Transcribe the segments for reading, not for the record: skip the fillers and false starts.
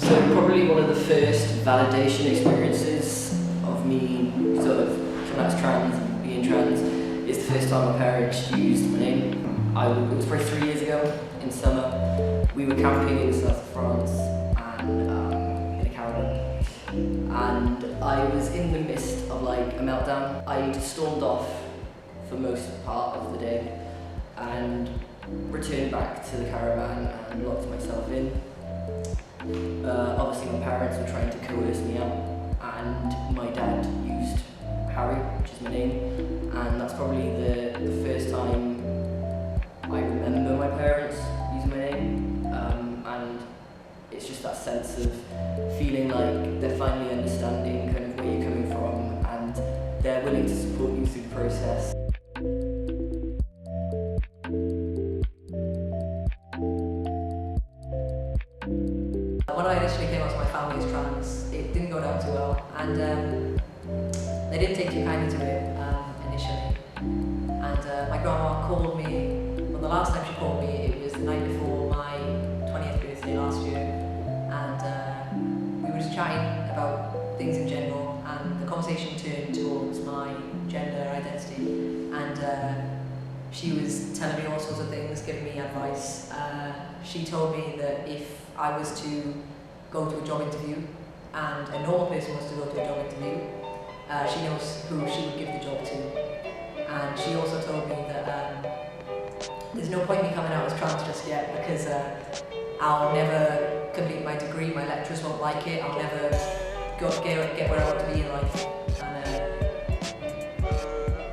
So probably one of the first validation experiences of me sort of coming out as trans and being trans is the first time my parents used my name. It was probably 3 years ago in summer. We were camping in the south of France and in a caravan, and I was in the midst of like a meltdown. I stormed off for most part of the day and returned back to the caravan and locked myself in. Obviously my parents were trying to coerce me out, and my dad used Harry, which is my name, and that's probably the first time I remember my parents using my name, and it's just that sense of feeling like they're finally understanding kind of where you're coming from, and they're willing to support you through the process. When I initially came out to my family as trans, it didn't go down too well, and they didn't take too kindly to it initially. And my grandma called me, well, the last time she called me, it was the night before my 20th birthday last year, and we were just chatting about things in general, and the conversation turned towards my gender identity, and she was telling me all sorts of things, giving me advice. She told me that if I was to go to a job interview and a normal person was to go to a job interview, she knows who she would give the job to. And she also told me that there's no point in me coming out as trans just yet, because I'll never complete my degree, my lecturers won't like it, I'll never get where I want to be in life. And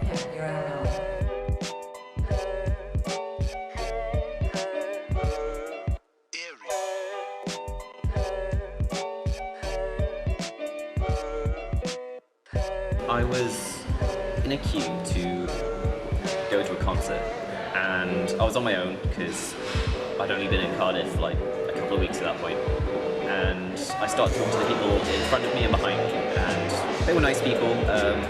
yeah, here I am now. I was in a queue to go to a concert, and I was on my own because I'd only been in Cardiff for like a couple of weeks at that point, and I started talking to the people in front of me and behind me, and they were nice people.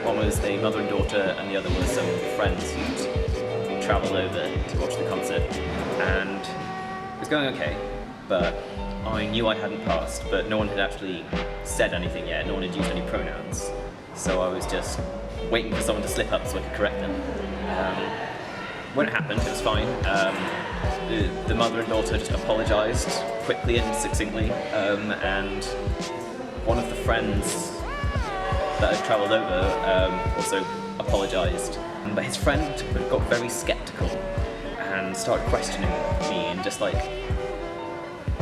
One was a mother and daughter, and the other was some friends who'd travelled over to watch the concert, and it was going okay, but I knew I hadn't passed, but no one had actually said anything yet, no one had used any pronouns. So I was just waiting for someone to slip up so I could correct them. When it happened, it was fine. The mother and daughter just apologised quickly and succinctly, and one of the friends that had travelled over also apologised. But his friend got very sceptical and started questioning me and just like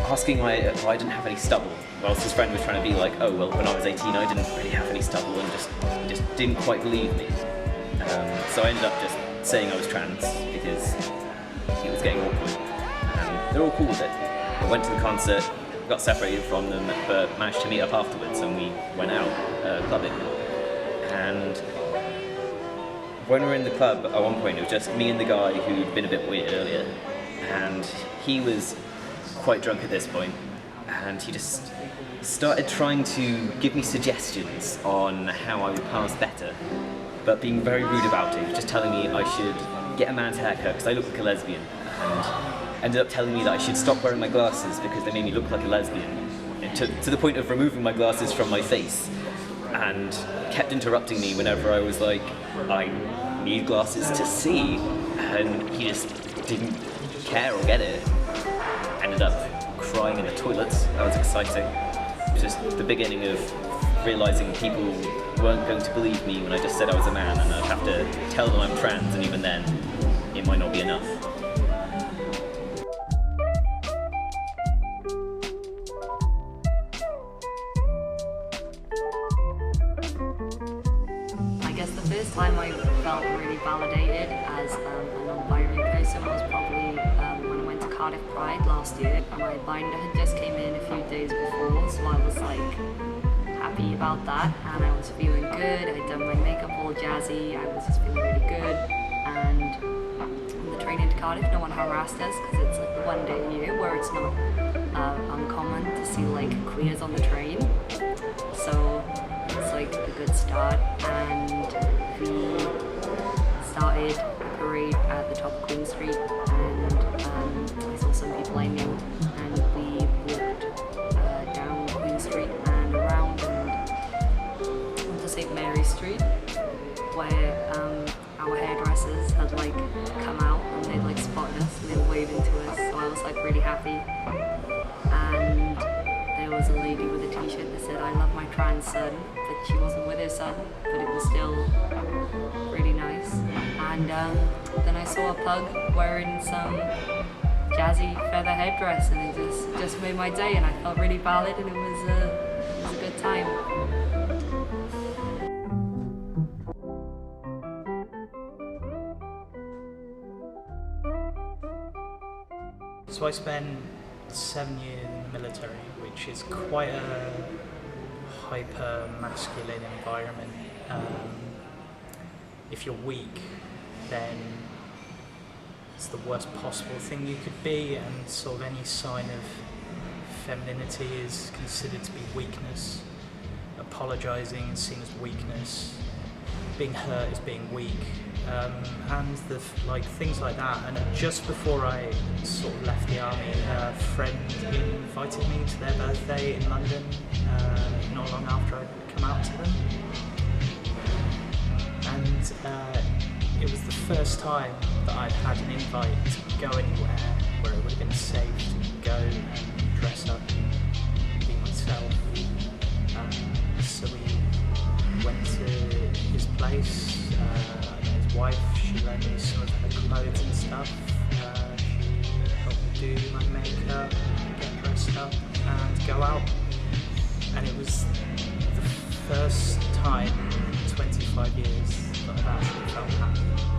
asking why I didn't have any stubble, whilst his friend was trying to be like, oh well, when I was 18 I didn't really have any stubble, and just didn't quite believe me. So I ended up just saying I was trans because it was getting awkward, and they're all cool with it. I went to the concert, got separated from them, but managed to meet up afterwards, and we went out clubbing. And when we were in the club, at one point it was just me and the guy who'd been a bit weird earlier, and he was quite drunk at this point, and he just started trying to give me suggestions on how I would pass better, but being very rude about it. He was just telling me I should get a man's haircut because I look like a lesbian, and ended up telling me that I should stop wearing my glasses because they made me look like a lesbian, and to the point of removing my glasses from my face, and kept interrupting me whenever I was like, I need glasses to see, and he just didn't care or get it. Ended up crying in the toilets. That was exciting. It was just the beginning of realising people weren't going to believe me when I just said I was a man, and I'd have to tell them I'm trans, and even then, it might not be enough. I guess the first time I felt really validated as a non-binary person was probably when I went to Cardiff Pride last year. My binder had just came in a few days before, so I was like happy about that, and I was feeling good. I'd done my makeup all jazzy, I was just feeling really good, and on the train into Cardiff no one harassed us because it's like one day a year where it's not uncommon to see like queers on the train, so it's like a good start. And we started a parade at the top of Queen Street, and I saw some people I knew, and we walked down I love my trans son, but she wasn't with her son, but it was still really nice. And then I saw a pug wearing some jazzy feather headdress, and it just made my day, and I felt really valid, and it was a good time. So I spent 7 years in the military, which is quite a hyper-masculine environment. If you're weak, then it's the worst possible thing you could be, and sort of any sign of femininity is considered to be weakness. Apologising is seen as weakness. Being hurt is being weak. And things like that. And just before I sort of left the army, a friend invited me to their birthday in London, not long after I'd come out to them. And it was the first time that I'd had an invite to go anywhere where it would have been safe to go and dress up and be myself. So we went to his place. His wife, she lent me some of her clothes and stuff. She helped me do my makeup, get dressed up and go out. And it was the first time in 25 years that I've actually felt happy.